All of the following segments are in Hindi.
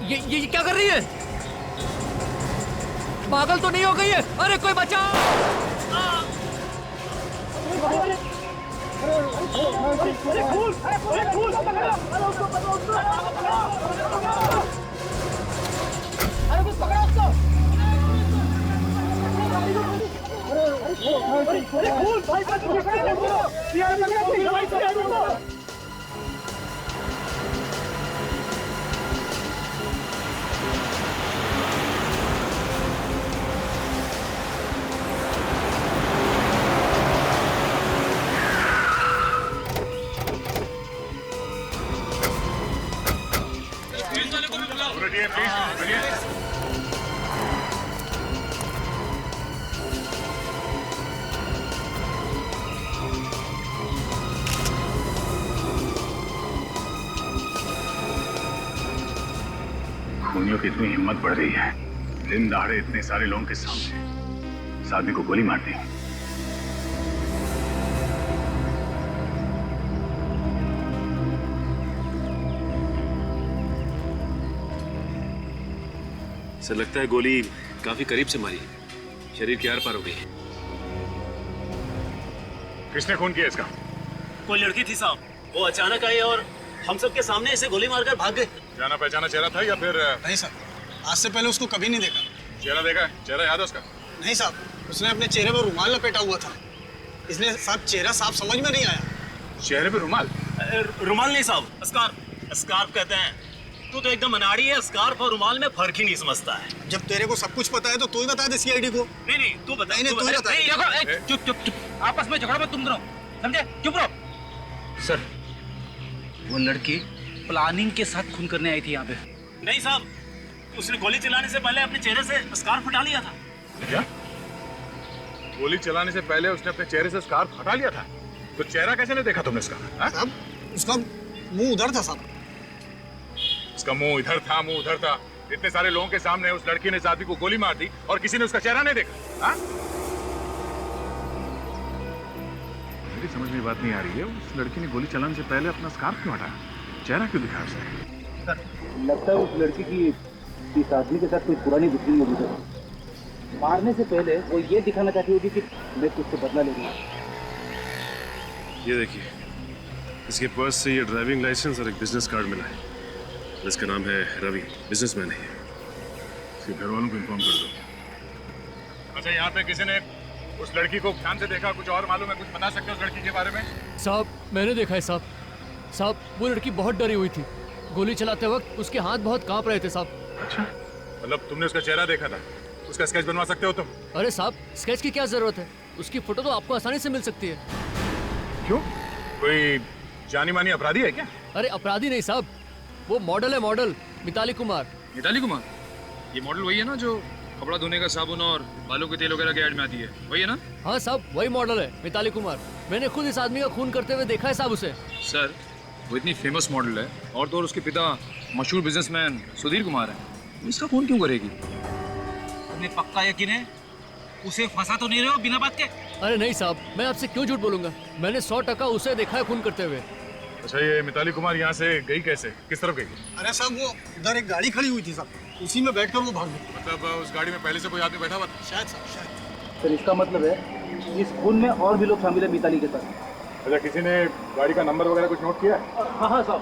ये क्या कर रही है? पागल तो नहीं हो गई है? अरे कोई बचाओ! खूनियों की इतनी हिम्मत बढ़ रही है, दिन दहाड़े इतने सारे लोगों के सामने इस आदमी को गोली मार दी। सर लगता है गोली काफी करीब से मारी, शरीर के आर पार हो गई। किसने खून किया इसका? कोई लड़की थी साहब, वो अचानक आई और हम सब के सामने इसे गोली मारकर भाग गए। जाना पहचाना चेहरा था या फिर? नहीं सर, आज से पहले उसको कभी नहीं देखा। चेहरा देखा है? चेहरा याद है उसका? नहीं साहब, उसने अपने चेहरे पर रुमाल लपेटा हुआ था, इसलिए साहब चेहरा साफ समझ में नहीं आया। चेहरे पे रुमाल? रुमाल नहीं साहब, स्कार्फ। स्कार्फ कहते हैं। तू तो एकदम अनाड़ी है, स्कार्फ और रुमाल में फर्क ही नहीं समझता है। जब तेरे को सब कुछ पता है तो तू ही बता दे सीआईडी को। नहीं तू बता। नहीं, तू ही बता। चुप, आपस में झगड़ा मत तुम दोनों, समझे? चुप रहो। सर, वो लड़की प्लानिंग के साथ खून करने आई थी यहाँ पे। नहीं साहब, उसने गोली चलाने से पहले अपने चेहरे से स्कार्फ हटा लिया था। क्या? गोली चलाने से पहले उसने अपने चेहरे से स्कार्फ हटा लिया था? तो चेहरा कैसे नहीं देखा तुमने इसका? साहब, उसका मुंह उधर था साहब। उसका मुंह इधर था, मुंह उधर था। इतने सारे लोगों के सामने उस लड़की ने इस आदमी को गोली मार दी और किसी ने उसका चेहरा नहीं देखा? हाँ? मेरी समझ में बात नहीं आ रही है, उस लड़की ने गोली चलाने से पहले अपना स्कार्फ क्यों हटाया? चेहरा क्यों दिखाया उसने? लगता है उस लड़की की इस आदमी के साथ कोई पुरानी दुश्मनी होगी सर। मारने से पहले वो ये दिखाना चाहती होगी कि मैं तुझसे बदला ले रही हूँ। ये देखिए, इसके पर्स से ये ड्राइविंग लाइसेंस और एक बिजनेस कार्ड मिला है। इसका नाम है रवि, बिजनेसमैन है। इसके घर वालों को इन्फॉर्म कर दो। अच्छा, यहाँ पे किसी ने उस लड़की को ध्यान से देखा? कुछ और मालूम है? कुछ बता सकते हो उस लड़की के बारे में? साहब, मैंने देखा है साहब, वो लड़की बहुत डरी हुई थी। गोली चलाते वक्त उसके हाथ बहुत कांप रहे थे साहब। अच्छा, मतलब तुमने उसका चेहरा देखा था? उसका स्केच बनवा सकते हो तुम? अरे साहब, स्केच की क्या जरूरत है? उसकी फोटो तो आपको आसानी से मिल सकती है। क्यों? कोई जानी मानी अपराधी है क्या? अरे अपराधी नहीं साहब, वो मॉडल है, मॉडल मिताली कुमार। मिताली कुमार? ये मॉडल वही है ना जो कपड़ा धोने का साबुन और बालों के तेल वगैरह के ऐड में आती है, वही है ना? हाँ साहब, वही मॉडल है, मिताली कुमार। मैंने खुद इस आदमी का खून करते हुए देखा है साहब उसे। सर, वो इतनी फेमस मॉडल है और तो और उसके पिता मशहूर बिजनेसमैन सुधीर कुमार है, इसका खून क्यों करेगी? तुम्हें पक्का यकीन है? उसे फंसा तो नहीं रहे हो बिना बात के? अरे नहीं साहब, मैं आपसे क्यों झूठ बोलूंगा? मैंने 100% उसे देखा है खून करते हुए। अच्छा, ये मिताली कुमार यहाँ से गई कैसे? किस तरफ गई? अरे साहब, वो उधर एक गाड़ी खड़ी हुई थी साहब, उसी में बैठकर वो भाग गई। मतलब उस गाड़ी में पहले से कोई आदमी बैठा हुआ था? शायद शायद। सर, इसका मतलब है इस खून में और भी लोग शामिल है मिताली के साथ। अच्छा, किसी ने गाड़ी का नंबर वगैरह कुछ नोट किया? हाँ साहब,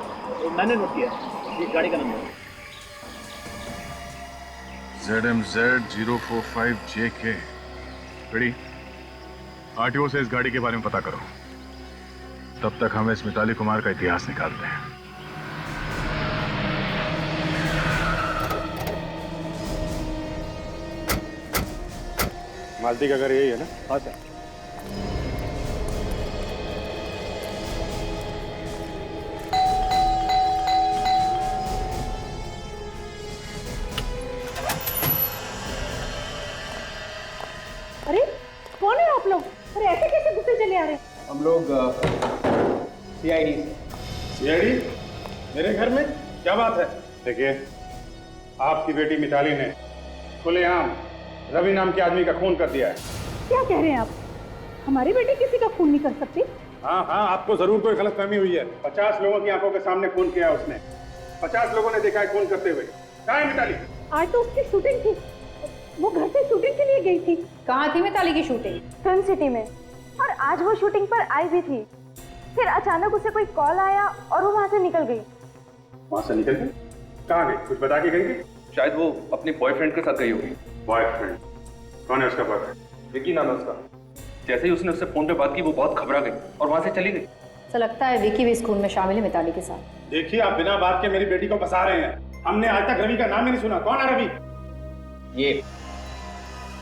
मैंने नोट किया इस गाड़ी का नंबर। ZMZ 045JK। बड़ी आरटीओ से इस गाड़ी के बारे में पता करो, तब तक हम इस मिताली कुमार का इतिहास निकालते हैं। मालती का घर यही है ना? हाँ सर। अरे कौन है आप लोग? अरे ऐसे कैसे घुसे चले आ रहे हैं? हम लोग सीआईडी। सीआईडी? मेरे घर में? क्या बात है? देखिए, आपकी बेटी मिताली ने खुलेआम रवि नाम के आदमी का खून कर दिया है। क्या कह रहे हैं आप? हमारी बेटी किसी का खून नहीं कर सकती। हाँ हाँ, आपको जरूर कोई गलतफहमी हुई है। 50 लोगों की आंखों के सामने खून किया उसने। 50 लोगों ने देखा है खून करते हुए। कहाँ है मिताली? आज तो उसकी शूटिंग थी, वो घर से शूटिंग के लिए गई थी। कहाँ थी मिताली की शूटिंग? फिल्म सिटी में, और आज वो शूटिंग पर आई भी थी। फिर अचानक उसे कोई कॉल आया और वो वहाँ से निकल गई। वहाँ से निकल गई? कहाँ गई? कुछ बता के गई थी? शायद वो अपने बॉयफ्रेंड के साथ गई होगी। बॉयफ्रेंड? कौन है उसका बॉयफ्रेंड? विकी नाम है उसका। जैसे ही उसने उससे फोन पे बात की वो बहुत घबरा गई और वहां से चली गई। ऐसा लगता है विकी भी इस खून में शामिल है मिताली के साथ। देखिए, आप बिना बात के मेरी बेटी को फंसा रहे हैं। हमने आज तक रवि का नाम ही नहीं सुना। कौन है रवि?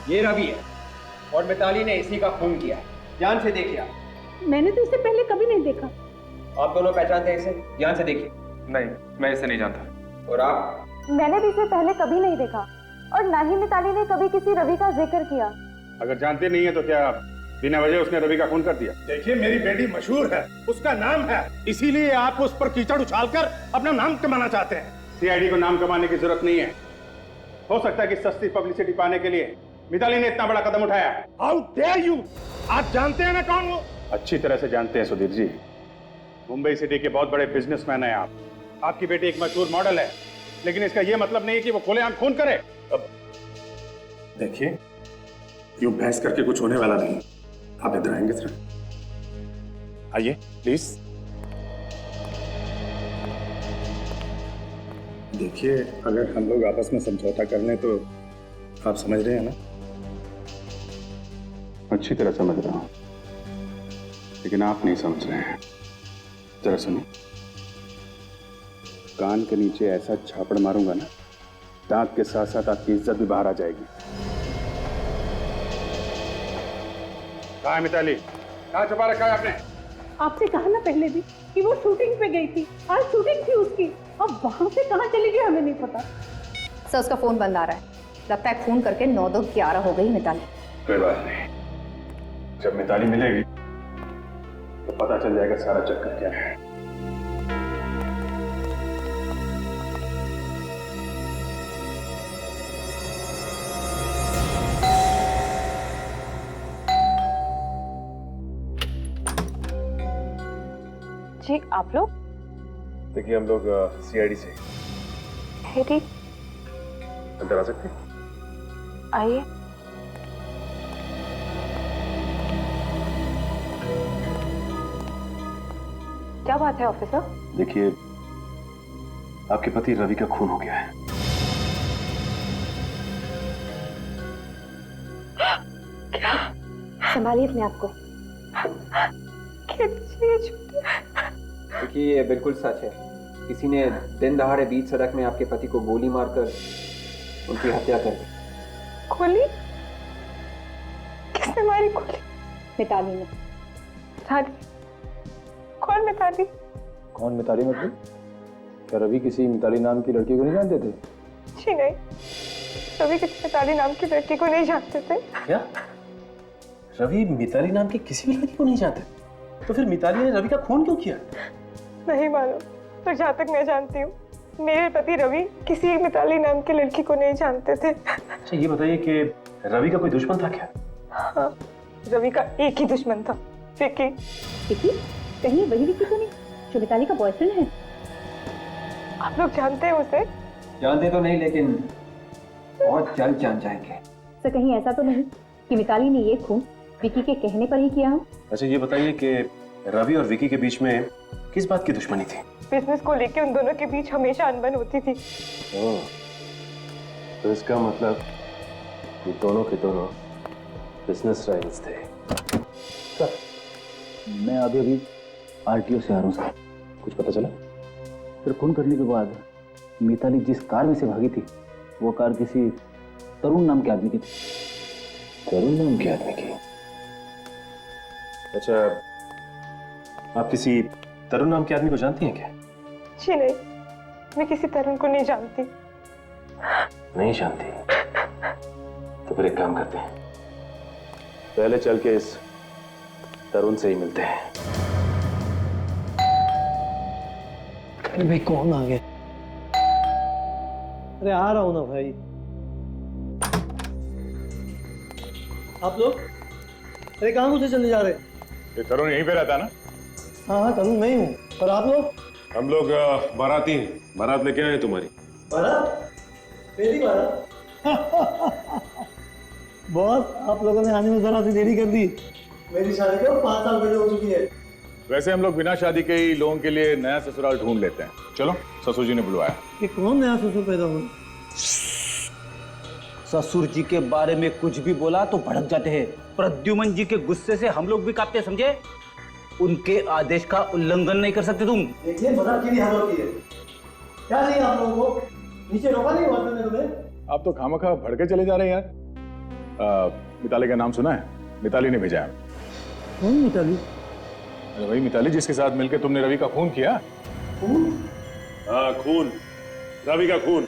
ये रवि है और मिताली ने इसी का खून किया। ध्यान से देखिए। मैंने तो इसे पहले कभी नहीं देखा। आप दोनों पहचानते हैं इसे? ध्यान से देखिए। नहीं, मैं इसे नहीं जानता। और आप? मैंने भी इसे पहले कभी नहीं देखा और ना ही मिताली ने कभी किसी रवि का जिक्र किया। अगर जानते नहीं है तो क्या बिना वजह उसने रवि का खून कर दिया? देखिए, मेरी बेटी मशहूर है, उसका नाम है, इसीलिए आप उस पर कीचड़ उछालकर अपना नाम कमाना चाहते हैं। सीआईडी को नाम कमाने की जरूरत नहीं है। हो सकता है कि सस्ती पब्लिसिटी पाने के लिए मिताली ने इतना बड़ा कदम उठाया। How dare you! आप जानते हैं ना कौन वो? अच्छी तरह से जानते हैं सुधीर जी। मुंबई सिटी के बहुत बड़े बिजनेसमैन हैं आप। आपकी बेटी एक मशहूर मॉडल है, लेकिन इसका यह मतलब नहीं है कि वो खुलेआम खून करे। अब देखिए, यूं बहस करके कुछ होने वाला नहीं। आप इधर आएंगे सर? आइए प्लीज। देखिए, अगर हम लोग आपस में समझौता कर लें तो आप समझ रहे हैं ना? अच्छी तरह समझ रहा हूं, लेकिन आप नहीं समझ रहे हैं। जरा सुनिए, कान के नीचे ऐसा झापड़ मारूंगा ना, दांत के साथ साथ आपकी इज्जत भी बाहर आ जाएगी। कहाँ है मिताली? कहाँ छुपा रखा है आपने? आपसे कहा ना पहले भी कि वो शूटिंग पे गई थी। आज शूटिंग थी उसकी, अब वहाँ से कहाँ चली गई हमें नहीं पता। सर उसका फोन बंद आ रहा है। लगता है फोन करके 9-2-11 हो गई मिताली। कोई बात नहीं, जब मिताली मिलेगी तो पता चल जाएगा सारा चक्कर क्या है। जी, आप लोग? देखिए, हम लोग सीआईडी से। है ठीक, अंदर आ सकते हैं? आइए। क्या बात है ऑफिसर? देखिए, आपके पति रवि का खून हो गया है। क्या? संभालिए अपने आप को। देखिए, ये बिल्कुल सच है। किसी ने दिन दहाड़े बीच सड़क में आपके पति को गोली मारकर उनकी हत्या कर दी। गोली? किसने मारी गोली? मिताली ने। मिताली? कौन मिताली? कौन मिताली मतलब? क्या रवि किसी मिताली नाम की लड़की को नहीं जानते थे? जी नहीं, रवि किसी मिताली नाम की लड़की को नहीं जानते थे। क्या? रवि मिताली नाम की किसी भी लड़की को नहीं जानते? तो फिर मिताली ने रवि का खून क्यों किया? नहीं मालूम, पर जहाँ तक मैं जानती हूँ मेरे पति रवि किसी मिताली नाम की लड़की को नहीं जानते थे। अच्छा, ये बताइए कि रवि का कोई दुश्मन था क्या? हाँ, रवि का एक ही दुश्मन था, विकी। विकी? कहीं वही विकी तो नहीं जो मिताली का बॉयफ्रेंड है? आप लोग जानते हैं उसे? जानते तो नहीं, लेकिन बहुत जल्द जान जाएंगे। सर कहीं ऐसा तो नहीं कि मिताली ने ये खून विकी के कहने पर ही किया हो? अच्छा, ये बताइए कि रवि और विकी के बीच में किस बात की दुश्मनी थी? बिजनेस को लेके उन दोनों के बीच हमेशा अनबन होती थी। ओह, तो इसका मतलब ये दोनों के दोनों बिजनेस राइवल्स थे। सर, मैं अभी आरटीओ से आ रहा हूँ सर। कुछ पता चला? फिर खून करने के बाद मिताली जिस कार में से भागी थी, वो कार किसी तरुण नाम के आदमी की थी। तरुण नाम के आदमी की? अच्छा, आप किसी तरुण नाम के आदमी को जानती हैं क्या? जी नहीं, मैं किसी तरुण को नहीं जानती। नहीं जानती? तो फिर एक काम करते हैं, पहले चल के इस तरुण से ही मिलते हैं। भाई कौन आ गया? अरे आ रहा हूं ना भाई। आप लोग? अरे कहाँ घुसे चले जा रहे? ये तरुण यहीं पे रहता है ना? हाँ, तरुण मैं ही हूँ। और आप लोग? हम लोग बाराती हैं। बारात लेके आए तुम्हारी। बारात? पहली बार? बॉस, आप लोगों ने आने में जरा सी देरी कर दी। मेरी शादी को 5 साल पहले हो चुकी है। वैसे हम लोग बिना शादी के ही लोगों के लिए नया ससुराल ढूंढ लेते हैं। चलो, ससुर जी ने बुलवाया। कि कौन नया ससुर पैदा हुआ? ससुर जी के बारे में कुछ भी बोला तो भड़क जाते हैं। प्रद्युमन जी के गुस्से से हम लोग भी कांपते, समझे? उनके आदेश का उल्लंघन नहीं कर सकते तुम। देखिए, मजाक की भी हद होती है। क्या चाहिए आप लोगों को? नीचे रोका नहीं हुआ तुमने तुम्हें? आप तो खामखा भड़के चले जा रहे हैं यार। मिताली का नाम सुना है? मिताली ने भेजा है। कौन मिताली? अरे वही मिताली जिसके साथ मिलकर तुमने रवि का खून किया। खून? हाँ, खून, रवि का खून।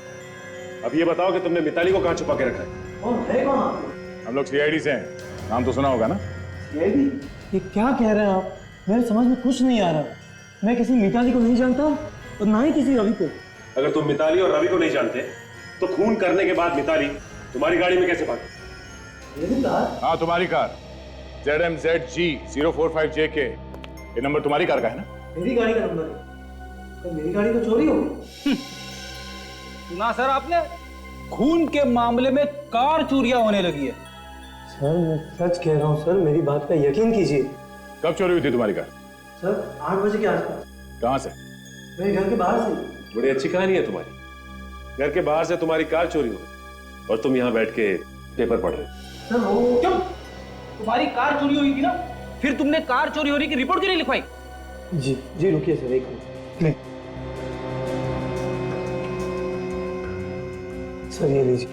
अब ये बताओ कि तुमने मिताली को कहाँ छुपा के रखा है? कौन है? कौन आप लोग? हम लोग सीआईडी से हैं। नाम तो सुना होगा ना? सीआईडी? ये क्या कह रहे हैं आप? मेरे समझ में कुछ नहीं आ रहा। मैं किसी मिताली को नहीं जानता और ना ही किसी रवि को। अगर तुम मिताली और रवि को नहीं जानते तो खून करने के बाद मिताली तुम्हारी गाड़ी में कैसे भागी? मेरी कार? हाँ, तुम्हारी कार ZMZG 045JK। ये नंबर तुम्हारी कार का है ना? मेरी गाड़ी का नंबर है। तो मेरी गाड़ी तो चोरी हो गई। सुना सर आपने? खून के मामले में कार चोरियां होने लगी है। सर, मैं सच कह रहा हूँ सर, मेरी बात का यकीन कीजिए। कब चोरी हुई थी तुम्हारी कार? सर, 8 बजे के आसपास। कहाँ से? मेरे घर के बाहर से। बड़ी अच्छी कहानी है तुम्हारी। घर के बाहर से तुम्हारी कार चोरी हो गई और तुम यहाँ बैठ के पेपर पढ़ रहे हो। सर, वो क्यों? तुम्हारी कार चोरी हुई थी ना, फिर तुमने कार चोरी होने की रिपोर्ट क्यों नहीं लिखवाई? जी रुकिए सर, एक मिनट। सर, ये लीजिए,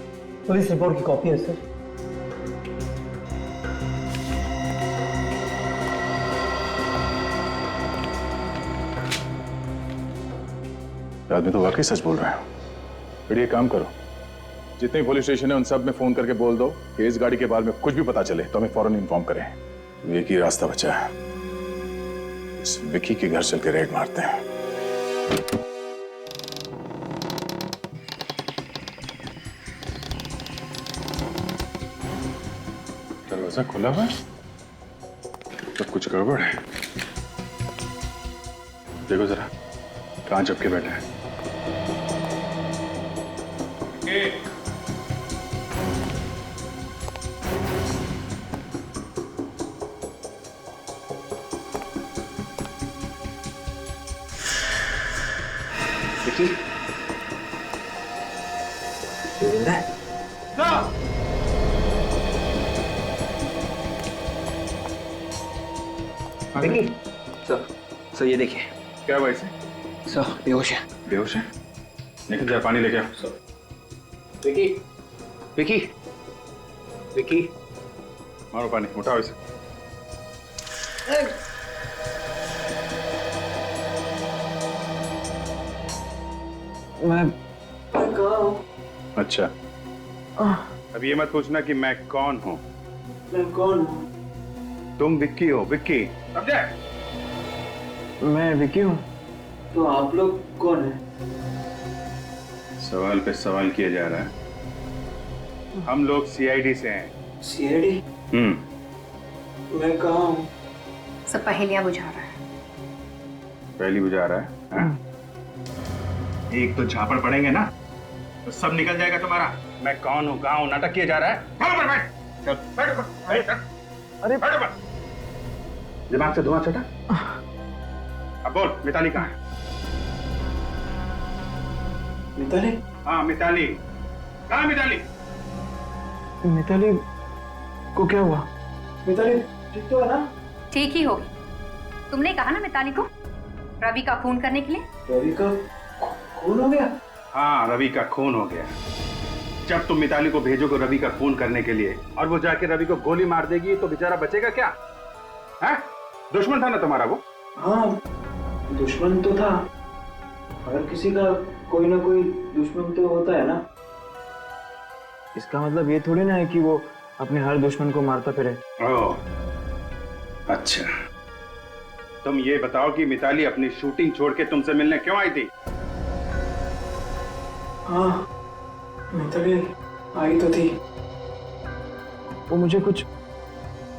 पुलिस रिपोर्ट की कॉपी है सर। आदमी तो वाकई सच बोल रहा है। फिर ये काम करो, जितने पुलिस स्टेशन है उन सब में फोन करके बोल दो कि इस गाड़ी के बारे में कुछ भी पता चले तो हमें फौरन इन्फॉर्म करें। एक ही रास्ता बचा है, इस विकी के घर चल के रेड मारते हैं। दरवाजा खुला हुआ है, सब कुछ गड़बड़ है। देखो जरा, कहां चपके बैठे हैं। विकी, सर ये देखिए। क्या भाई से? सर, बेहोश है। बेहोश है? निकल जा, पानी लेके आओ। विकी, विकी, विकी, मारो पानी, उठाओ इसे। मैं कहाँ हूँ? अच्छा, अब ये मत पूछना कि मैं कौन हूँ। मैं कौन हूँ? तुम विक्की हो, विक्की। समझे? मैं विकी हूँ। तो आप लोग कौन हैं? सवाल पे सवाल किया जा रहा है। हम लोग सीआईडी से हैं। सीआईडी? मैं कहाँ हूँ? सब पहेलियां बुझा रहा है। पहली बुझा रहा है, हाँ? एक तो झापड़ पड़ेंगे ना तो सब निकल जाएगा तुम्हारा। मैं कौन हूँ, कहाँ हूँ, नाटक किया जा रहा है। ऊपर बैठ, चल बैठ ऊपर, बैठ। अरे बैठ ऊपर। दिमाग से धुआं छटा। अब बोल, मिताली कहाँ है? मिताली? हाँ, मिताली कहाँ है? मिताली, मिताली को क्या हुआ? मिताली ठीक तो है ना? ठीक ही होगी। तुमने कहा ना मिताली को रवि का खून करने के लिए। रवि का खून हो गया? हाँ, रवि का खून हो गया। जब तुम मिताली को भेजोगे रवि का खून करने के लिए और वो जाके रवि को गोली मार देगी तो बेचारा बचेगा क्या? है? दुश्मन था ना तुम्हारा वो? हाँ, दुश्मन तो था। हर किसी का कोई ना कोई दुश्मन तो होता है ना। इसका मतलब ये थोड़ी ना है कि वो अपने हर दुश्मन को मारता फिरे। ओह, अच्छा। तुम ये बताओ कि मिताली अपनी शूटिंग छोड़ के तुमसे मिलने क्यों आई थी? हाँ, मिताली आई तो थी। वो मुझे कुछ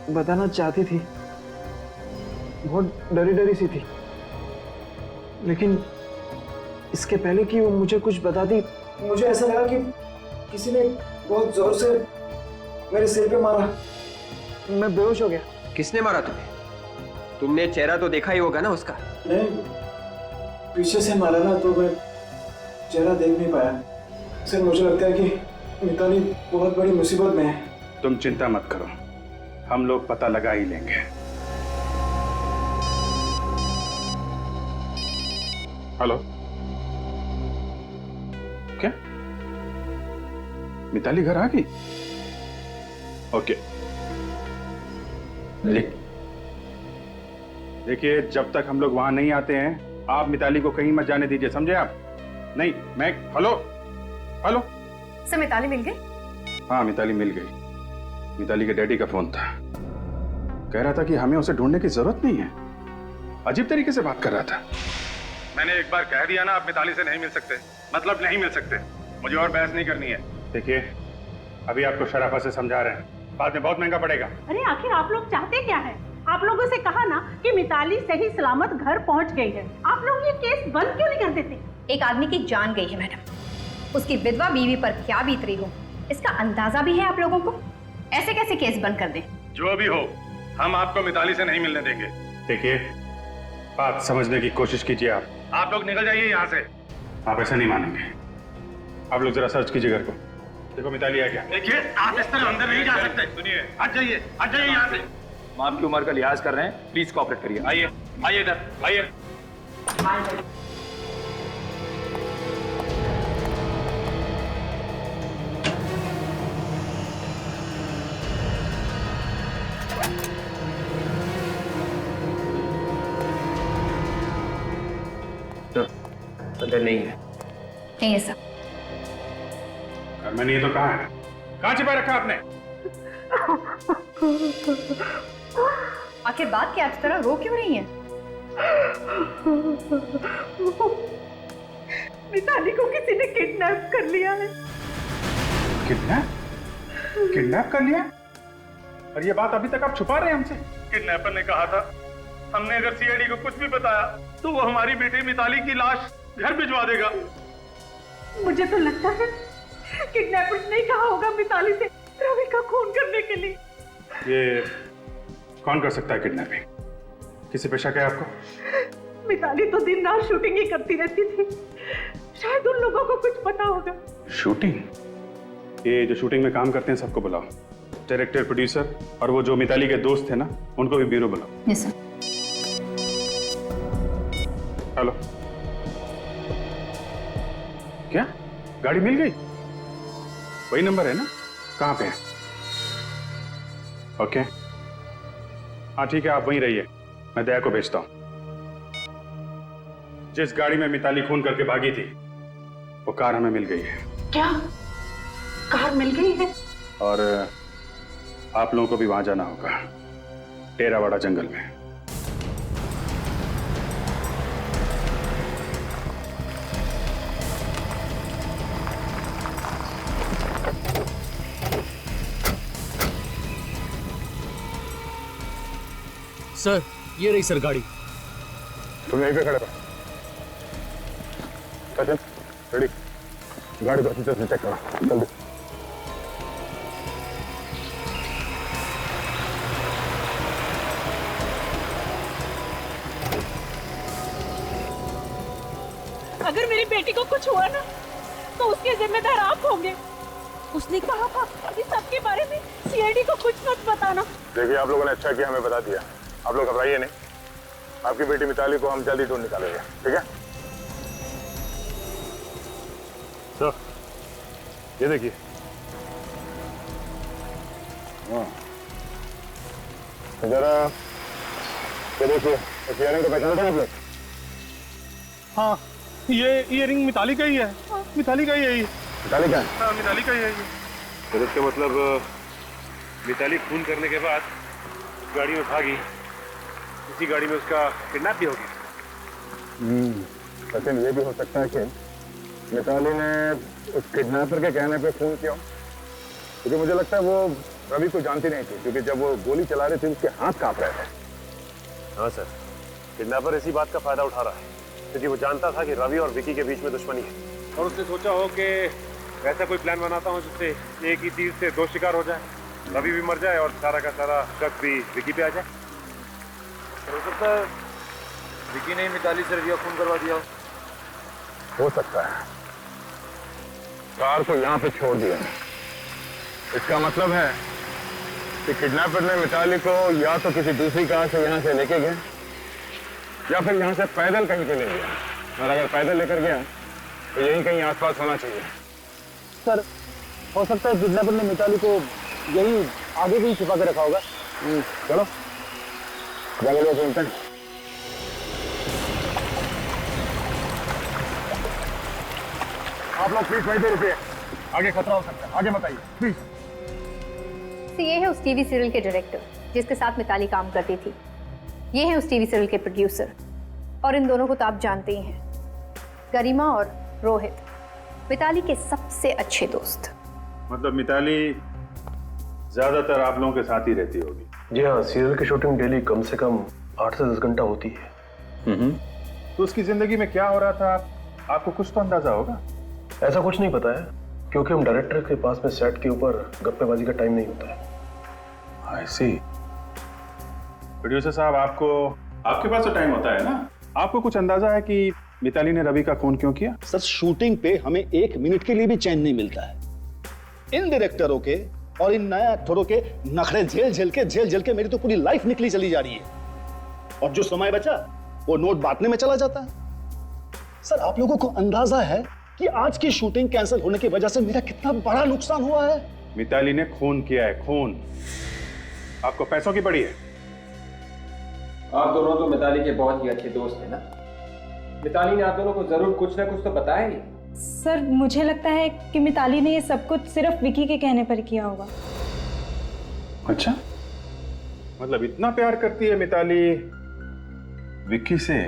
बताना चाहती थी। बहुत डरी डरी सी थी। लेकिन इसके पहले कि वो मुझे कुछ बताती, मुझे ऐसा लगा कि किसी ने बहुत जोर से मेरे सिर पे मारा, मैं बेहोश हो गया। किसने मारा तुम्हें? तुमने चेहरा तो देखा ही होगा ना उसका? नहीं, पीछे से मारा ना, तो मैं चेहरा देख नहीं पाया। सर मुझे लगता है कि मिताली बहुत बड़ी मुसीबत में है। तुम चिंता मत करो, हम लोग पता लगा ही लेंगे। हेलो, क्या मिताली घर आ गई? ओके, देखिए जब तक हम लोग वहां नहीं आते हैं आप मिताली को कहीं मत जाने दीजिए, समझे आप? नहीं, मैं हेलो हेलो सर, मिताली मिल गई? हाँ, मिताली मिल गई। मिताली के डैडी का फोन था, कह रहा था कि हमें उसे ढूंढने की जरूरत नहीं है। अजीब तरीके से बात कर रहा था। मैंने एक बार कह दिया ना, आप मिताली से नहीं मिल सकते, मतलब नहीं मिल सकते। मुझे और बहस नहीं करनी है। देखिए, अभी आपको शराफत से समझा रहे हैं, बाद में बहुत महंगा पड़ेगा। अरे आखिर आप लोग चाहते क्या है? आप लोगों से कहा ना कि मिताली सही सलामत घर पहुंच गई है। आप लोग ये केस बंद क्यों नहीं कर देते? एक आदमी की जान गई है मैडम, उसकी विधवा बीवी पर क्या बीत रही हो इसका अंदाजा भी है आप लोगों को? ऐसे कैसे केस बंद कर दें? जो भी हो, हम आपको मिताली से नहीं मिलने देंगे। देखिए, बात समझने की कोशिश कीजिए। आप लोग निकल जाइए यहाँ से। आप ऐसा नहीं मानेंगे। आप लोग जरा सर्च कीजिए घर को, देखो मिताली है क्या। देखिए, आप इस तरह अंदर नहीं जा सकते। सुनिए, हट जाइए यहाँ से। हम आपकी उम्र का लिहाज कर रहे हैं, प्लीज कोऑपरेट करिए। आइए आइए इधर आइए। अंदर नहीं है। नहीं है सर। घर में नहीं है तो कहाँ है? कहाँ छिपा रखा आपने? आखिर बात क्या इस तरह रो क्यों रही है? मिताली को किसी ने किडनैप कर लिया है। किडनैप कर लिया? और ये बात अभी तक आप छुपा रहे हैं हमसे? किडनैपर ने कहा था हमने अगर सीआईडी को कुछ भी बताया तो वो हमारी बेटी मिताली की लाश घर भिजवा देगा। मुझे तो लगता है किडनैपर्स ने कहा होगा मिताली से रवि का खून करने के लिए। ये कौन कर सकता है किडनैपिंग? किसी पे शक है आपको? मिताली तो दिन रात शूटिंग ही करती रहती थी, शायद उन लोगों को कुछ पता होगा। शूटिंग? ये जो शूटिंग में काम करते हैं सबको बुलाओ, डायरेक्टर, प्रोड्यूसर और वो जो मिताली के दोस्त थे ना उनको भी ब्यूरो बुलाओ। Yes sir. हेलो, क्या गाड़ी मिल गई? वही नंबर है ना? कहाँ पे है? ओके, हाँ ठीक है, आप वहीं रहिए, मैं दया को भेजता हूं। जिस गाड़ी में मिताली खून करके भागी थी वो कार हमें मिल गई है। क्या कार मिल गई है? और आप लोगों को भी वहां जाना होगा, टेरावाड़ा जंगल में। सर, ये रही सर गाड़ी। तुम यहीं पे खड़े रहो। सचिन, रेडी? गाड़ी को अच्छी तरह से चेक करो, जल्दी। अगर मेरी बेटी को कुछ हुआ ना तो उसके जिम्मेदार आप होंगे। उसने कहा था इस सब के बारे में सीआईडी को कुछ मत बताना। देखिए, आप लोगों ने अच्छा किया हमें बता दिया। आप लोग घबराइए नहीं, आपकी बेटी मिताली को हम जल्दी ढूंढ निकालेंगे, ठीक है? तो ये देखिए, जरा ये देखिए, इस इयररिंग को पहचानते हैं आप लोग? हाँ, ये इयररिंग मिताली का ही है। मिताली का ही है ये। मिताली का? हाँ, मिताली का ही है ये। तो इसका मतलब मिताली खून करने के बाद गाड़ी में भागी, इसी गाड़ी में उसका किडनैप भी हो गया। सचिन, ये भी हो सकता है कि मिताली ने उस किडनैपर के कहने पे खून किया, क्योंकि मुझे लगता है वो रवि को जानती नहीं थी, क्योंकि जब वो गोली चला रही थी उसके हाथ कांप रहे थे। हाँ सर, किडनैपर इसी बात का फायदा उठा रहा है, क्योंकि वो जानता था कि रवि और विकी के बीच में दुश्मनी है, और उसने सोचा हो कि वैसा कोई प्लान बनाता हूँ जिससे एक ही तीर से दो शिकार हो जाए। रवि भी मर जाए और सारा का सारा शक भी विकी पे आ जाए। हो सकता है विकी ने मिताली से रवि का खून करवा दिया हो सकता है। कार को यहाँ पे छोड़ दिया, इसका मतलब है कि किडनैपर ने मिताली को या तो किसी दूसरी कार से यहाँ से लेके गए या फिर यहाँ से पैदल कहीं पे ले गया। और अगर पैदल लेकर गया तो यहीं कहीं आसपास होना चाहिए। सर, हो सकता है किडनैपर ने मिताली को यही आगे भी छुपा के रखा होगा। चलो जंगल में चलते हैं। आप लोग प्लीज वहीं पे रुकिए, आगे खतरा हो सकता है, आगे बताइए प्लीज। तो ये है उस टीवी सीरियल के डायरेक्टर जिसके साथ मिताली काम करती थी। ये है उस टीवी सीरियल के प्रोड्यूसर, और इन दोनों को तो आप जानते ही हैं, गरिमा और रोहित, मिताली के सबसे अच्छे दोस्त। मतलब मिताली ज्यादातर आप लोगों के साथ ही रहती होगी? जी हाँ, सीरियल की शूटिंग डेली कम से कम 8 से 10 घंटा होती है। तो उसकी जिंदगी में क्या हो रहा था आपको कुछ तो अंदाजा होगा? ऐसा कुछ नहीं पता है, क्योंकि हम डायरेक्टर के पास में सेट के ऊपर गप्पेबाजी का टाइम नहीं होता है। I see। प्रोड्यूसर साहब, आपके पास तो टाइम होता है ना? आपको कुछ अंदाजा है कि मिताली ने रवि का खून क्यों किया? सर, शूटिंग पे हमें 1 मिनट के लिए भी चैन नहीं मिलता है। इन डायरेक्टरों के और इन नए एक्टरों के नखरे झेल झेल के मेरी तो पूरी लाइफ निकली चली जा रही है, और जो समय बचा वो नोट बांटने में चला जाता है। सर, आप लोगों को अंदाजा है कि आज की शूटिंग कैंसिल होने की वजह से मेरा कितना बड़ा नुकसान हुआ है? मिताली ने खून किया है, खून। आपको पैसों की पड़ी है? आप दोनों तो मिताली के बहुत ही अच्छे दोस्त हैं ना? मिताली ने आप दोनों को जरूर कुछ ना कुछ तो बताया ही। सर, मुझे लगता है कि मिताली ने ये सब कुछ सिर्फ विकी के कहने पर किया होगा। अच्छा, मतलब इतना प्यार करती है मिताली विक्की से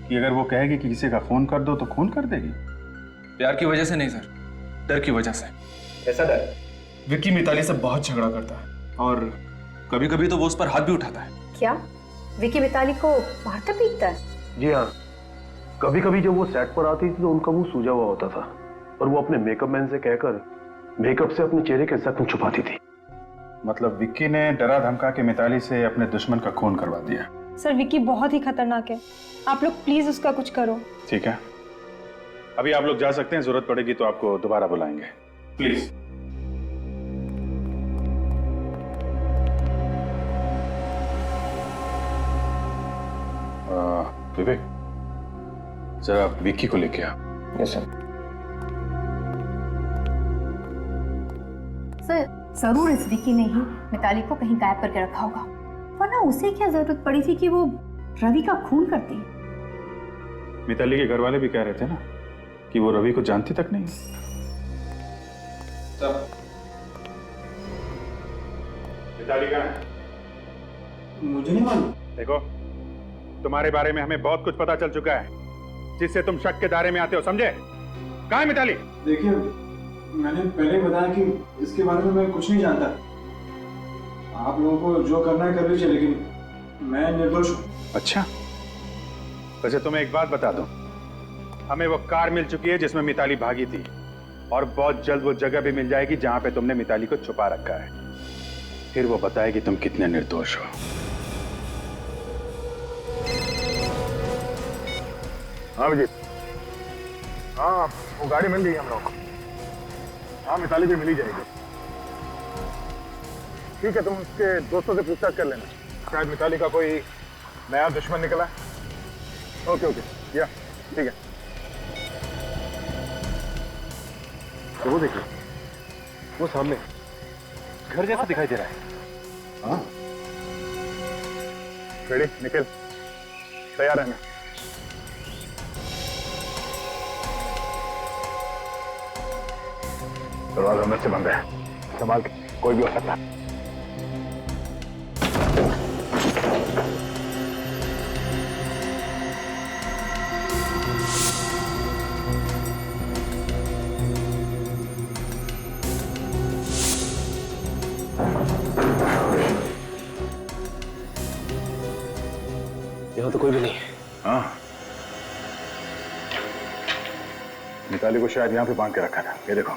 कि अगर वो कहेगी कि किसी का खून कर दो तो खून कर देगी? प्यार की वजह से नहीं सर, डर की वजह से। ऐसा डर? विक्की मिताली से बहुत झगड़ा करता है और कभी कभी तो वो उस पर हाथ भी उठाता है। क्या विकी मिताली को मारता पीटता है? जी हाँ, कभी कभी जब वो सेट पर आती थी तो उनका मुंह सूजा हुआ होता था और वो अपने मेकअप मैन से कहकर मेकअप से अपने चेहरे के जख्म छुपाती थी। मतलब विक्की ने डरा धमका के मिताली से अपने दुश्मन का खून करवा दिया। सर, विकी बहुत ही खतरनाक है, आप लोग प्लीज उसका कुछ करो। ठीक है, अभी आप लोग जा सकते हैं, जरूरत पड़ेगी तो आपको दोबारा बुलाएंगे, प्लीज। विवेक, जरा विक्की को लेके आ। Yes sir. सर, जरूर इस विकी ने ही मिताली को कहीं गायब करके रखा होगा, वरना उसे क्या जरूरत पड़ी थी कि वो रवि का खून करती? मिताली के घर वाले भी कह रहे थे ना कि वो रवि को जानती तक नहीं। मिताली कहाँ है? मुझे नहीं मालूम। देखो, तुम्हारे बारे में हमें बहुत कुछ पता चल चुका है जिससे तुम शक के दायरे में आते हो, समझे? कहाँ है मिताली? देखिए, मैंने पहले बताया कि इसके बारे में मैं कुछ नहीं जानता। आप लोगों को जो करना है कर लीजिए, लेकिन मैं निर्दोष हूँ। अच्छा, वैसे तुम्हें एक बात बता दूं, हमें वो कार मिल चुकी है जिसमें मिताली भागी थी, और बहुत जल्द वो जगह भी मिल जाएगी जहां पे तुमने मिताली को छुपा रखा है। फिर वो बताएगी तुम कितने निर्दोष हो। हाँ विजय, हाँ वो गाड़ी मिल गई हम लोग को। हाँ, मिताली भी मिल ही जाएगी। ठीक है, तुम उसके दोस्तों से पूछताछ कर लेना, शायद मिताली का कोई नया दुश्मन निकला। ओके ओके, या ठीक है। तो वो देखिए, वो सामने घर जैसा दिखाई दे रहा है। हाँ, रेडी, निकल, तैयार रहना। दरवाजा अंदर से बंद है, संभाल के, कोई भी हो सकता है। यहाँ तो कोई भी नहीं है। हाँ, मिताली को शायद यहाँ पे बांध के रखा था। ये देखो,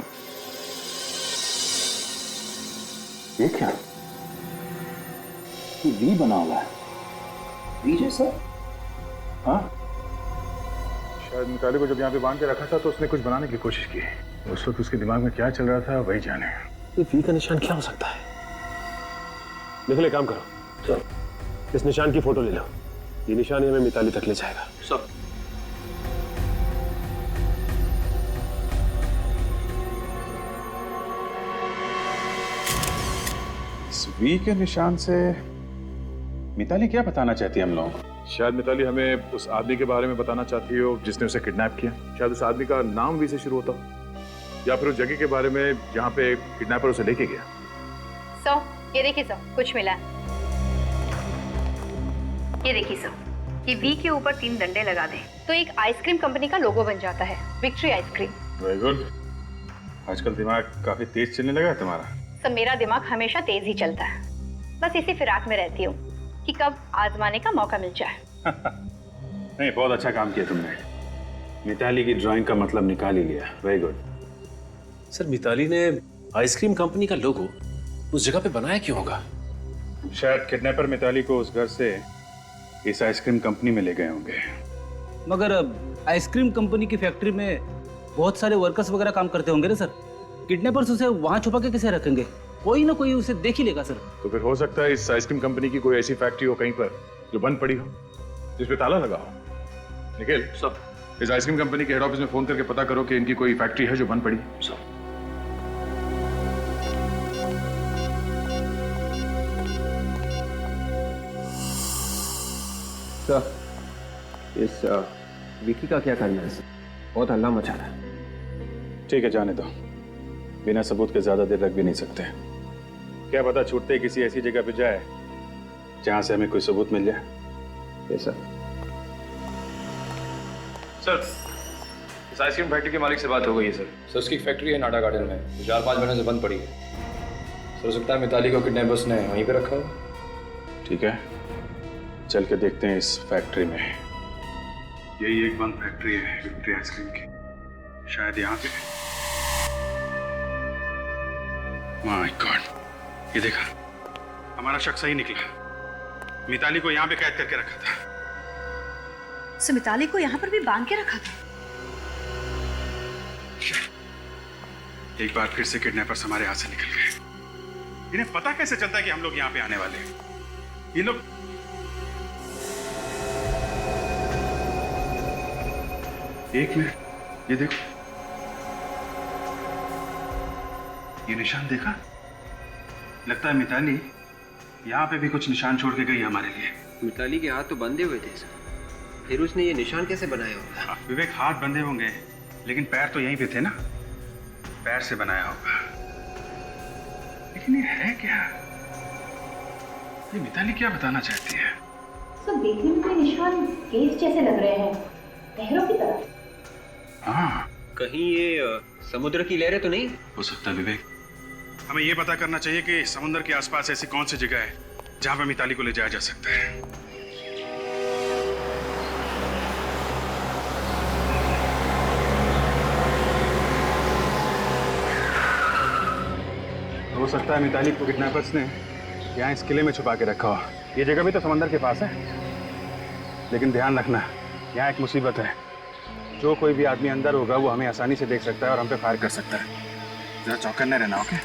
ये क्या? ये वी बना हुआ है, वी जैसा। हाँ, शायद मिताली को जब यहाँ पे बांध के रखा था तो उसने कुछ बनाने की कोशिश की। उस वक्त उसके दिमाग में क्या चल रहा था वही जाने। ये वी का निशान क्या हो सकता है? निखिल, एक काम करो, चलो इस निशान की फोटो ले लो। ये निशान ही हमें मिताली तक ले जाएगा। सब इस वी के निशान से मिताली क्या बताना चाहती है हम लोगों को? शायद मिताली हमें उस आदमी के बारे में बताना चाहती हो जिसने उसे किडनैप किया। शायद उस आदमी का नाम वी से शुरू होता हो, या फिर उस जगह के बारे में जहाँ पे किडनैपर उसे लेके गया। ये देखिए सर, कुछ मिला है। ये देखिए सर, ये वी के ऊपर 3 डंडे लगा दें तो एक आइसक्रीम कंपनी का लोगो बन जाता है, विक्ट्री आइसक्रीम। Very good. आजकल दिमाग काफी तेज चलने लगा है तुम्हारा। सब मेरा दिमाग हमेशा तेज ही चलता है, बस इसी फिराक में रहती हूँ कि कब आजमाने का मौका मिल जाए। नहीं, बहुत अच्छा काम किया तुमने। मिताली की ड्राइंग का मतलब निकाल ही लिया। Very good. सर, मिताली ने आइसक्रीम कंपनी का लोगो उस जगह पे बनाया क्यों होगा? शायद किडनैपर मिताली को उस घर से इस आइसक्रीम कंपनी में ले गए होंगे। मगर आइसक्रीम कंपनी की फैक्ट्री में बहुत सारे वर्कर्स वगैरह काम करते होंगे ना सर। किडनैपर्स उसे वहां छुपा के कैसे रखेंगे? कोई ना कोई उसे देख ही लेगा सर। तो फिर हो सकता है इस आइसक्रीम कंपनी की कोई ऐसी फैक्ट्री हो कहीं पर जो बंद पड़ी हो, जिस पे ताला लगा हो। निखिल, सब इस आइसक्रीम कंपनी के हेड ऑफिस में फोन करके पता करो कि इनकी कोई फैक्ट्री है जो बंद पड़ी। सब सर, इस विकी का क्या करना है सर? बहुत हल्ला मचा रहा है। ठीक है, जाने दो। बिना सबूत के ज्यादा देर रख भी नहीं सकते। क्या पता छूटते ही किसी ऐसी जगह पे जाए जहां से हमें कोई सबूत मिल जाए। ये सर। सर, इस आइसक्रीम फैक्ट्री के मालिक से बात हो गई है सर। सर, उसकी फैक्ट्री है नाडा गार्डन में, 4-5 महीने से बंद पड़ी है। सर, हो सकता है मिताली को किडनैपर्स ने वहीं पे रखा हो। ठीक है, चल के देखते हैं इस फैक्ट्री में। यही एक बंद फैक्ट्री है विक्ट्री आइसक्रीम की। शायद यहाँ पे। माय गॉड, ये देखा, हमारा शक सही निकला। मिताली को यहाँ पे कैद करके रखा था। सो मिताली को यहाँ पर भी बांध के रखा था। एक बार फिर से किडनैपर्स हमारे हाथ से निकल गए। इन्हें पता कैसे चलता है कि हम लोग यहाँ पे आने वाले हैं? ये लोग एक मिनट, ये देखो, ये निशान देखा? लगता है मिताली यहाँ पे भी कुछ निशान छोड़ के गई हमारे लिए। मिताली के हाथ तो बंधे हुए थे सर, फिर उसने ये निशान कैसे बनाया होगा? विवेक, हाथ बंधे होंगे लेकिन पैर तो यहीं पे थे ना, पैर से बनाया होगा। लेकिन ये है क्या? ये मिताली क्या बताना चाहती है? सब देखने में कोई निशान केस जैसे लग रहे हैं, लहरों की तरह। हाँ, कहीं ये समुद्र की लहरें तो नहीं हो सकता? विवेक, हमें ये पता करना चाहिए कि समुद्र के आसपास ऐसी कौन सी जगह है जहां पर मिताली को ले जाया जा सकता है। हो सकता है मिताली को किडनैपर्स ने यहाँ इस किले में छुपा के रखा हो। ये जगह भी तो समंदर के पास है, लेकिन ध्यान रखना, यहाँ एक मुसीबत है। जो कोई भी आदमी अंदर होगा वो हमें आसानी से देख सकता है और हम पे फायर कर सकता है। जरा चौकन्ने रहना, ओके?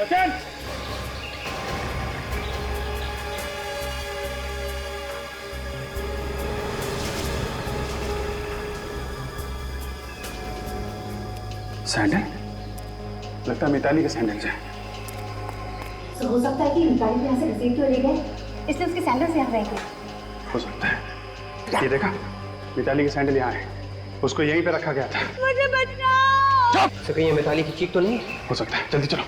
सचिन! सैंडल? लगता है मिताली के सैंडल से। तो हो सकता है कि मिताली को यहाँ से घसीट के ले गए, इसलिए उसके सैंडल से यहाँ रह गए। हो सकता है। ये देखा, मिताली के सैंडल यहाँ है। उसको यहीं पे रखा गया था। मुझे बचाओ। तो कहीं ये मिताली की चीख तो नहीं? हो सकता है। जल्दी चलो।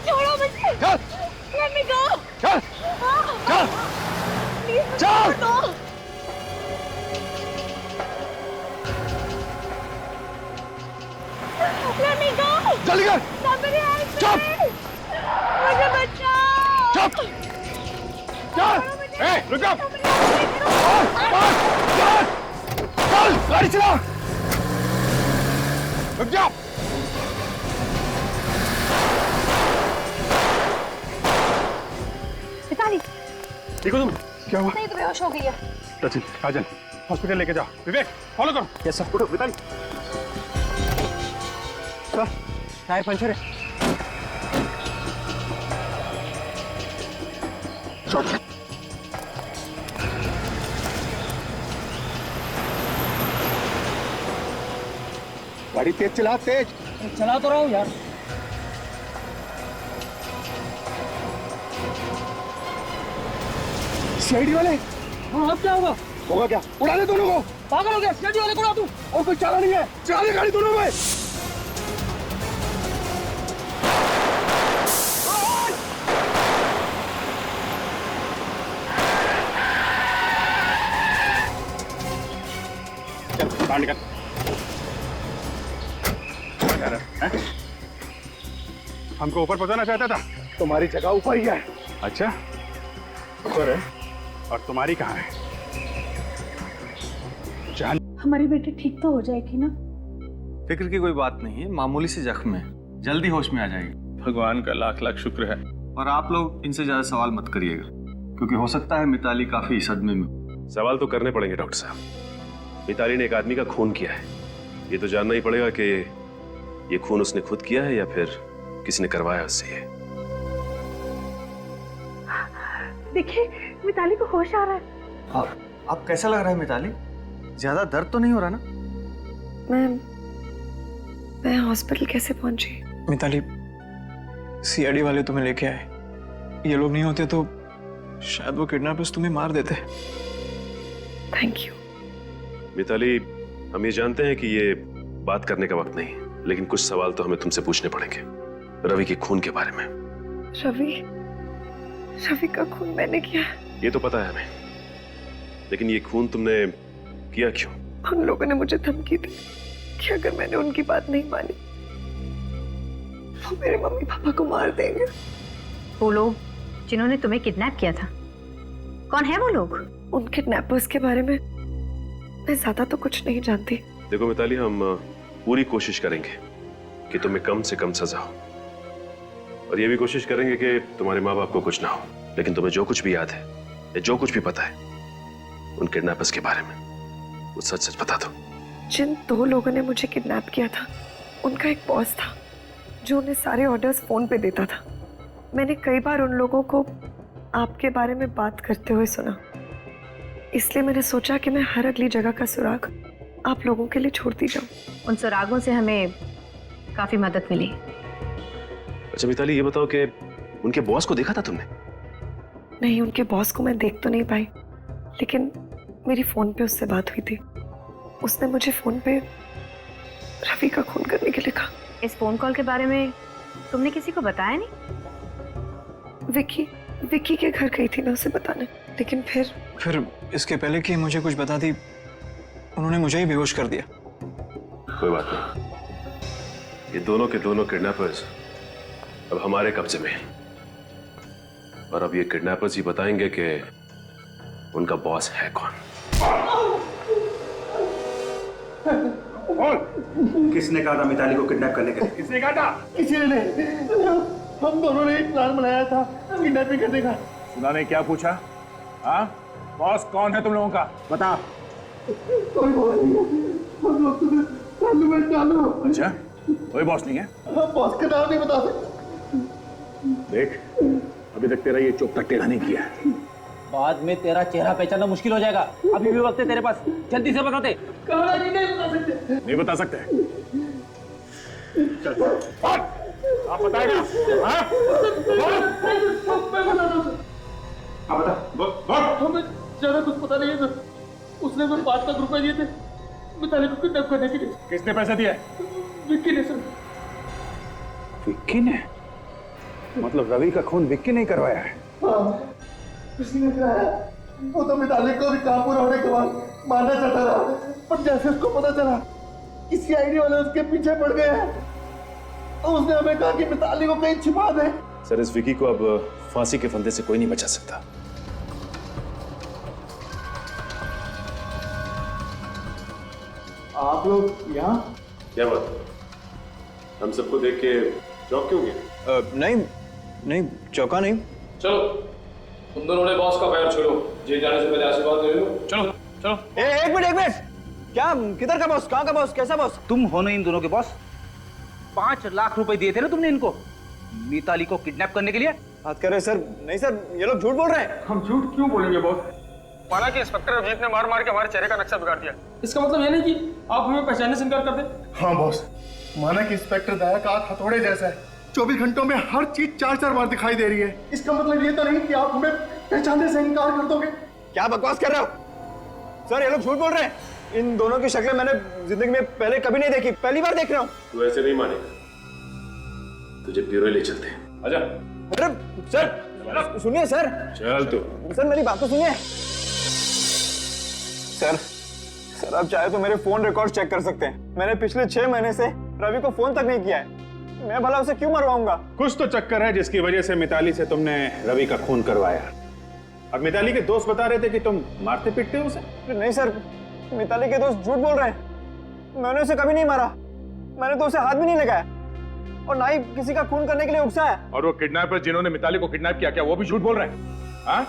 छोड़ो मुझे। चल। Let me go. चल। चल। Please मुझे चल। छोड़ दो। Let me go. जल्दी कर। Somebody help me. चुप। मुझे बचाओ। चुप। चल। ए, रुक जा। चल, गाड़ी चला। रुक जा। मिताली, ठीक हो तुम? क्या हुआ? नहीं तो बेहोश हो गई है। सचिन, काजल, हॉस्पिटल लेके जाओ। विवेक, फॉलो करो। Yes sir. उठो, मिताली। सर, टायर पंचर है। गाड़ी तेज चला, तेज। चला तो रहा हूँ यार। सीआईडी वाले? हाँ, अब क्या होगा? होगा क्या? उड़ा दे दोनों को। पागल हो गया, सीआईडी वाले को उड़ा दूं। और कोई चाला नहीं है, चला दे गाड़ी दोनों में। चल, बाहर निकल। हमको ऊपर पहुंचाना चाहता था? तुम्हारी जगह ऊपर ही है। अच्छा, ऊपर है। और तुम्हारी कहाँ है? जान। हमारी बेटी ठीक तो हो जाएगी ना? फिक्र की कोई बात नहीं है, मामूली सी जख्म है, जल्दी होश में आ जाएगी। भगवान का लाख लाख शुक्र है। और आप लोग इनसे ज्यादा सवाल मत करिएगा, क्योंकि हो सकता है मिताली काफी सदमे में। सवाल तो करने पड़ेंगे डॉक्टर साहब। मिताली ने एक आदमी का खून किया है, ये तो जानना ही पड़ेगा कि ये खून उसने खुद किया है या फिर किसी ने करवाया उससे ये। देखिए, मिताली को होश आ रहा है। आप कैसा लग रहा है मिताली? ज्यादा दर्द तो नहीं हो रहा ना? मैं हॉस्पिटल कैसे पहुंची? मिताली, सीआईडी वाले तुम्हें लेके आए। ये लोग नहीं होते तो शायद वो किडनैपर्स तुम्हें मार देते। Thank you. मिताली, हम ये जानते हैं कि ये बात करने का वक्त नहीं, लेकिन कुछ सवाल तो हमें तुमसे पूछने पड़ेंगे रवि के खून के बारे में। रवि का खून मैंने किया है। ये तो पता है हमें, लेकिन ये खून तुमने किया क्यों? उन लोगों ने मुझे धमकी दी कि अगर मैंने उनकी बात नहीं मानी वो मेरे मम्मी पापा को मार देंगे। वो लोग जिन्होंने तुम्हें किडनैप किया था, कौन है वो लोग? उन किडनैपर्स के बारे में मैं ज्यादा तो कुछ नहीं जानती। देखो मिताली, हम पूरी कोशिश करेंगे कि तुम्हें कम से कम सजा हो, और ये भी कोशिश करेंगे कि तुम्हारे माँ बाप को कुछ ना हो। लेकिन तुम्हें जो कुछ भी याद है या जो कुछ भी पता है उन किडनैपर्स के बारे में, वो सच सच बता दो। जिन 2 लोगों ने मुझे किडनैप किया था, उनका एक बॉस था जो उन्हें सारे ऑर्डर्स फोन पे देता था। मैंने कई बार उन लोगों को आपके बारे में बात करते हुए सुना, इसलिए मैंने सोचा कि मैं हर अगली जगह का सुराग आप लोगों के लिए छोड़ती जाऊं। उन सुरागों से हमें काफी मदद मिली। अच्छा मिताली, ये बताओ कि उनके बॉस को देखा था तुमने? नहीं, उनके बॉस को मैं देख तो नहीं पाई, लेकिन मेरी फोन पे उससे बात हुई थी। उसने मुझे फोन पे रवि का खून करने के लिए कहा। इस फोन कॉल के बारे में तुमने किसी को बताया नहीं? विक्की के घर गई थी ना उसे बताने, लेकिन फिर इसके पहले कि मुझे कुछ बता दी, उन्होंने मुझे ही बेहोश कर दिया। कोई बात नहीं, ये दोनों के दोनों किडनैपर्स अब हमारे कब्जे में हैं, और अब ये किडनैपर्स ही बताएंगे कि उनका बॉस है कौन। किसने कहा था मिताली को किडनैप करने के लिए? किसने कहा था? किसी ने नहीं। हम दोनों ने एक प्लान बनाया था किडनैपिंग करने का। सुना ने क्या पूछा? हाँ, बॉस कौन है तुम लोगों का? बता। कोई बॉस नहीं है, हम लोग तो चालू में चालू। अच्छा, कोई बॉस नहीं है। बॉस का नाम नहीं बता सकता। देख, अभी तक तेरा ये चोपटा टेढ़ा नहीं किया है। बाद में तेरा चेहरा पहचानना मुश्किल हो जाएगा। अभी भी वक्त है तेरे पास, जल्दी से बताते। नहीं बता सकते। चल, आप बताएगा? हाँ? आप बता। हमें ज्यादा कुछ पता नहीं है सर। उसने मुझे 5 लाख रुपए दिए थे मिताली को किडनैप करने के लिए। किसने पैसे दिए? विक्की ने सर। विक्की ने? मतलब रवि का खून विक्की ने करवाया है? हाँ, किसी ने कराया। वो तो मिताली को भी काम पूरा होने के बाद मारना चाहता रहा, पर जैसे उसको पता चला कि सीआईडी वाले उसके पीछे पड़ गए हैं, तो उसने हमें कहा कि मिताली को कहीं छिपा दे। सर, इस विकी को अब फांसी के फंदे से कोई नहीं बचा सकता। आप लोग यहाँ? क्या बात? हम सबको देख के चौंक क्यों गए? नहीं चौंका नहीं। चलो, तुम दोनों ने बॉस का पैर छू लो। जेल जाने से पहले आशीर्वाद ले लो। चलो चलो। एक मिनट। क्या? किधर का बॉस? कहाँ का बॉस? कैसा बॉस? तुम हो ना इन दोनों के बॉस। 5 लाख रुपए दिए थे ना तुमने इनको मिताली को किडनैप करने के लिए। बात कर रहे सर? नहीं सर, ये लोग झूठ बोल रहे हैं। हम झूठ क्यों बोलेंगे बॉस? माना कि इंस्पेक्टर अभिजीत ने मार मार के हमारे चेहरे का नक्शा बिगाड़ दिया। इसका मतलब ये नहीं कि आप हमें पहचानने से इनकार कर दे। हाँ बॉस, माना कि इंस्पेक्टर दया का हाथ हथौड़े जैसा है। 24 घंटों में हर चीज 4-4 बार दिखाई दे रही है। इसका मतलब ये तो नहीं कि आप हमें पहचानने से इनकार कर दोगे। क्या बकवास कर रहे हो सर? ये लोग झूठ बोल रहे हैं। इन दोनों की शक्लें मैंने जिंदगी में पहले कभी नहीं देखी, पहली बार देख रहा हूँ। तू ऐसे नहीं मानेगा, तुझे ब्यूरो ले चलते हैं। आजा। अरे सर, सुनिए सर। चल तू। सर मेरी बात तो सुनिए। सर आप चाहे तो मेरे फोन रिकॉर्ड चेक कर सकते हैं। मैंने पिछले 6 महीने से रवि को फोन तक नहीं किया है। मैं भला उसे क्यों मरवाऊंगा? कुछ तो चक्कर है जिसकी वजह से मिताली से तुमने रवि का खून करवाया। अब मिताली के दोस्त बता रहे थे कि तुम मारते पीटते हो उसे। नहीं सर, मिताली के दोस्त झूठ बोल रहे हैं। मैंने उसे कभी नहीं मारा। मैंने तो उसे हाथ भी नहीं लगाया और ना ही किसी का खून करने के लिए उकसाया। और वो किडनैपर जिन्होंने मिताली को किडनैप किया, क्या वो भी झूठ बोल रहे हैं? हाँ,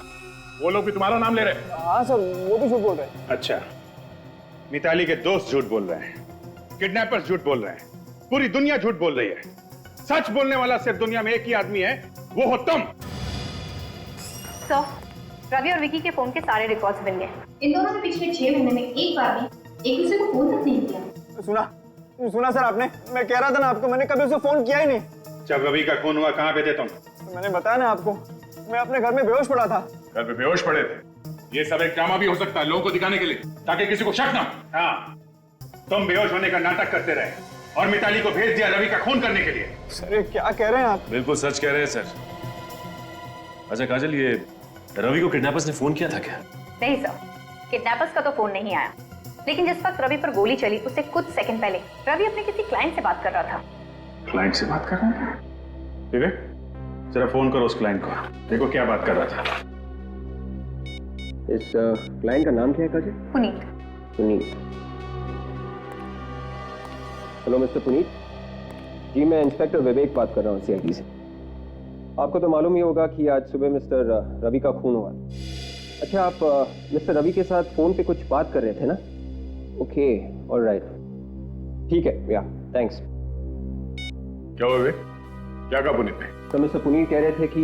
वो लोग भी तुम्हारा नाम ले रहे हैं? हाँ सर, वो भी झूठ बोल रहे हैं। अच्छा, मिताली के दोस्त झूठ बोल रहे हैं, किडनैपर्स झूठ बोल रहे हैं, पूरी दुनिया झूठ बोल रही है। सच बोलने वाला सिर्फ दुनिया में एक ही आदमी है, वो हो तुम। सर, रवि और विकी के फोन के सारे रिकॉर्ड्स मिल गए। इन दोनों ने पिछले 6 महीने में एक बार भी एक दूसरे को फोन तक नहीं किया। सुना सर आपने? मैं कह रहा था ना आपको, मैंने कभी उसे फोन किया ही नहीं। जब रवि का खून हुआ कहाँ पे थे तुम? मैंने बताया ना आपको, मैं अपने घर में बेहोश पड़ा था। घर पे बेहोश पड़े थे? ये सब एक ड्रामा भी हो सकता है लोगों को दिखाने के लिए, ताकि किसी को शक ना। हाँ, तुम बेहोश होने का नाटक करते रहे और मिताली को भेज दिया रवि का खून करने के लिए। सर ये क्या कह रहे हैं आप? बिल्कुल सच कह रहे हैं सर। अच्छा काजल, ये रवि को किडनैपर्स ने फोन किया था क्या? नहीं सर, किडनैपर्स का तो फोन नहीं आया, लेकिन जिस वक्त रवि पर गोली चली उससे कुछ सेकंड पहले रवि अपने किसी क्लाइंट से बात कर रहा था। क्लाइंट से बात कर रहा था? ठीक है, जरा फोन करो उस क्लाइंट को, देखो क्या बात कर रहा था। इस क्लाइंट का नाम क्या है काजल? पुनीत। हेलो मिस्टर पुनीत जी, मैं इंस्पेक्टर विवेक बात कर रहा हूँ सीआईडी से। आपको तो मालूम ही होगा कि आज सुबह मिस्टर रवि का खून हुआ। अच्छा, आप मिस्टर रवि के साथ फोन पे कुछ बात कर रहे थे ना? ओके, ऑलराइट, ठीक है, या थैंक्स। क्या हुआ विवेक? क्या कहा पुनीत ने? तो मिस्टर पुनीत कह रहे थे कि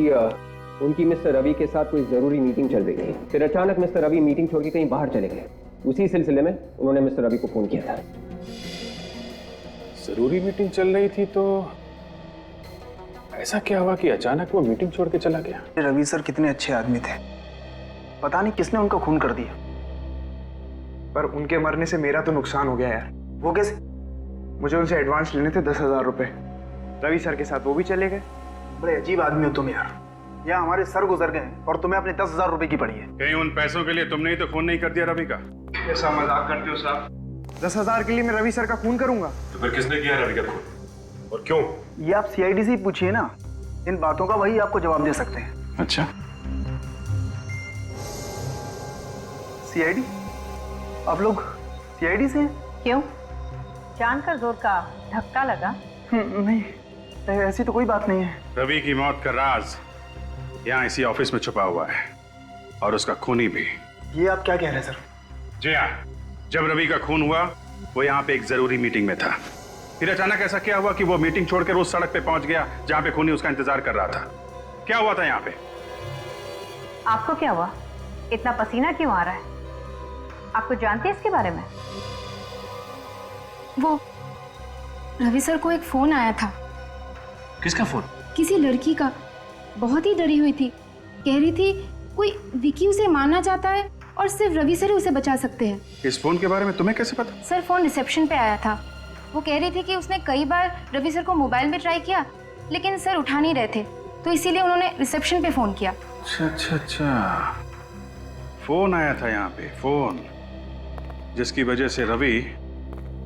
उनकी मिस्टर रवि के साथ कोई जरूरी मीटिंग चल रही थी, फिर अचानक मिस्टर रवि मीटिंग छोड़ के कहीं बाहर चले गए। उसी सिलसिले में उन्होंने मिस्टर रवि को फोन किया था। जरूरी मीटिंग चल रही थी तो ऐसा क्या हुआ कि अचानक वो मीटिंग छोड़ के चला गया? रवि सर कितने अच्छे आदमी थे, पता नहीं किसने उनका खून कर दिया। पर उनके मरने से मेरा तो नुकसान हो गया यार। वो कैसे? मुझे उनसे एडवांस लेने थे 10,000 रुपए। रवि सर के साथ वो भी चले गए। बड़े अजीब आदमी हो तुम यार। यहाँ हमारे सर गुजर गए और तुम्हें अपने 10,000 रुपए की पड़ी है। कहीं उन पैसों के लिए तुमने ही तो खून नहीं कर दिया रवि का? ऐसा मजाक करते हो साहब? 10,000 के लिए मैं रवि सर का खून करूंगा? तो फिर किसने किया रवि का खून और क्यों? ये आप सीआईडी से ही पूछिए ना, इन बातों का वही आपको जवाब दे सकते हैं। अच्छा, सीआईडी? आप लोग सीआईडी से हैं? क्यों? जानकर जोर का धक्का लगा? नहीं, ऐसी तो कोई बात नहीं है। रवि की मौत का राज यहाँ इसी ऑफिस में छुपा हुआ है और उसका खूनी भी। ये आप क्या कह रहे हैं सर? जी हाँ, जब रवि का खून हुआ वो यहाँ पे एक जरूरी मीटिंग में था। फिर अचानक ऐसा क्या हुआ कि वो मीटिंग छोड़कर उस सड़क पे पहुंच गया जहां पे खूनी उसका इंतजार कर रहा था? क्या हुआ था यहाँ पे? आपको क्या हुआ? इतना पसीना क्यों आ रहा है? आपको जानते हैं इसके बारे में? वो रवि सर को एक फोन आया था। किसका फोन? किसी लड़की का। बहुत ही डरी हुई थी, कह रही थी कोई विकी उसे मारना चाहता है और सिर्फ रवि सर ही उसे बचा सकते हैं। इस फोन के बारे में तुम्हें कैसे पता? सर फोन रिसेप्शन पे आया था। वो कह रही थी कि उसने कई बार रवि सर को मोबाइल में ट्राई किया लेकिन सर उठा नहीं रहे थे, तो इसीलिए उन्होंने रिसेप्शन पे फोन किया। अच्छा, फोन आया था यहाँ पे, फोन जिसकी वजह से रवि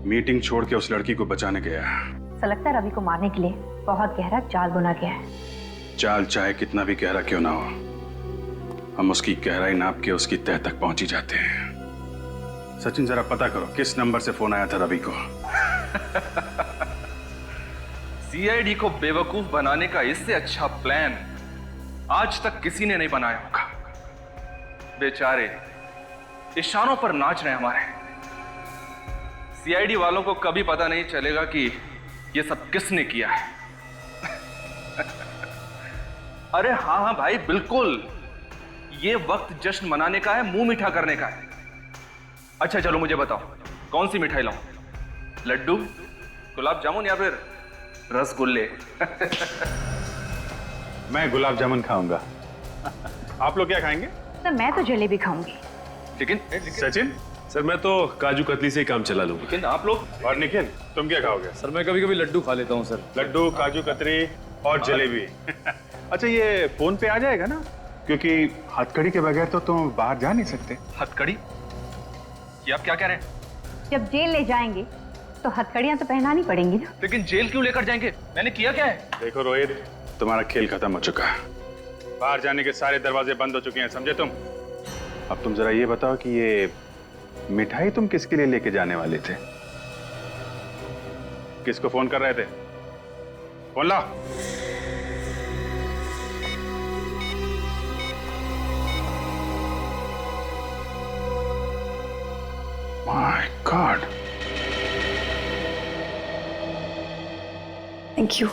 मीटिंग छोड़ के उस लड़की को बचाने गया। ऐसा लगता है रवि को मारने के लिए बहुत गहरा जाल बुना गया है। चाल चाहे कितना भी गहरा क्यों ना हो, हम उसकी गहराई नाप के उसकी तह तक पहुंच ही जाते हैं। सचिन, जरा पता करो किस नंबर से फोन आया था रवि को। सीआईडी को बेवकूफ बनाने का इससे अच्छा प्लान आज तक किसी ने नहीं बनाया होगा। बेचारे इशारों पर नाच रहे हमारे। सीआईडी वालों को कभी पता नहीं चलेगा कि ये सब किसने किया है। अरे हाँ भाई, बिल्कुल, ये वक्त जश्न मनाने का है, मुंह मीठा करने का है। अच्छा चलो मुझे बताओ, कौन सी मिठाई लाऊं? लड्डू, गुलाब जामुन या फिर रसगुल्ले? मैं गुलाब जामुन खाऊंगा। आप लोग क्या खाएंगे? सर मैं तो जलेबी खाऊंगी। लेकिन सचिन? सर मैं तो काजू कतली से ही काम चला लूंगा। लेकिन आप लोग? और निखिल, तुम क्या खाओगे? सर मैं कभी कभी लड्डू खा लेता हूँ सर। लड्डू, काजू कतरी और जलेबी। अच्छा, ये फोन पे आ जाएगा ना? क्योंकि हथकड़ी के बगैर तो तुम बाहर जा नहीं सकते। हथकड़ी? ये आप क्या कह रहे हैं? जब जेल ले जाएंगे तो हथकड़ियां तो पहनानी पड़ेंगी ना। लेकिन जेल क्यों लेकर जाएंगे? मैंने किया क्या है? देखो रोहित, तुम्हारा खेल खत्म हो चुका है। बाहर जाने के सारे दरवाजे बंद हो चुके हैं, समझे तुम? अब तुम जरा ये बताओ कि ये मिठाई तुम किसके लिए लेके जाने वाले थे? किसको फोन कर रहे थे? फोन ला। My god. Thank you.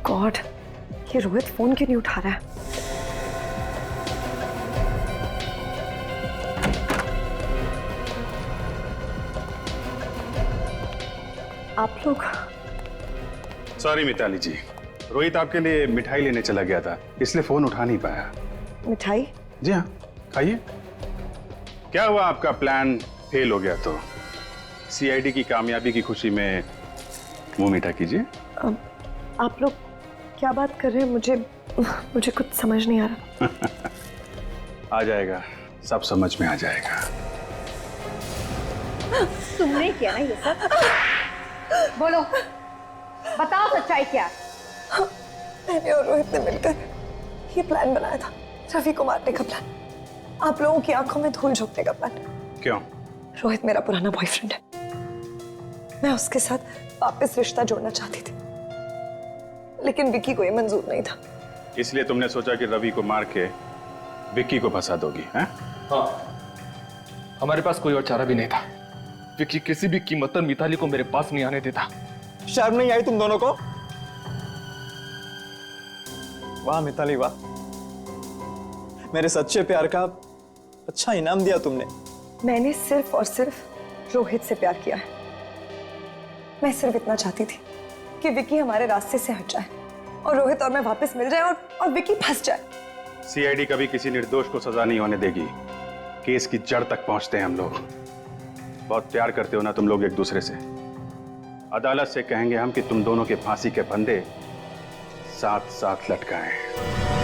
God, ये रोहित फोन क्यों नहीं उठा रहा है? आप लोग? सॉरी मिताली जी, रोहित आपके लिए मिठाई लेने चला गया था, इसलिए फोन उठा नहीं पाया। मिठाई? जी हाँ, खाइए। क्या हुआ, आपका प्लान फेल हो गया तो सीआईडी की कामयाबी की खुशी में मुंह मीठा कीजिए। आप लोग क्या बात कर रहे हैं? मुझे कुछ समझ नहीं आ रहा। आ जाएगा, सब समझ में आ जाएगा। तुमने किया ना ये सब? बोलो, बताओ सच्चाई क्या? मैंने और रोहित ने मिलकर ये प्लान बनाया था, रवि को मारने का प्लान, आप लोगों की आंखों में धूल झोंकने का प्लान। क्यों? रोहित मेरा पुराना बॉयफ्रेंड है, मैं उसके साथ वापस रिश्ता जोड़ना चाहती थी, लेकिन विक्की को ये मंजूर नहीं था। इसलिए तुमने सोचा कि रवि को मार के विक्की को फंसा दोगी, हैं? हाँ, हमारे पास कोई और चारा भी नहीं था। विक्की किसी भी कीमत पर मिताली को मेरे पास नहीं आने देता। शर्म नहीं आई तुम दोनों को? वाह मिताली वाह, मेरे सच्चे प्यार का अच्छा इनाम दिया तुमने। मैंने सिर्फ और सिर्फ रोहित से प्यार किया है। मैं सिर्फ इतना चाहती थी कि विक्की हमारे रास्ते से हट जाए और रोहित और मैं वापस मिल जाए और विक्की फंस जाए। सीआईडी कभी किसी निर्दोष को सजा नहीं होने देगी। केस की जड़ तक पहुंचते हैं हम लोग। बहुत प्यार करते हो ना तुम लोग एक दूसरे से। अदालत से कहेंगे हम कि तुम दोनों के फांसी के फंदे साथ साथ लटकाएं।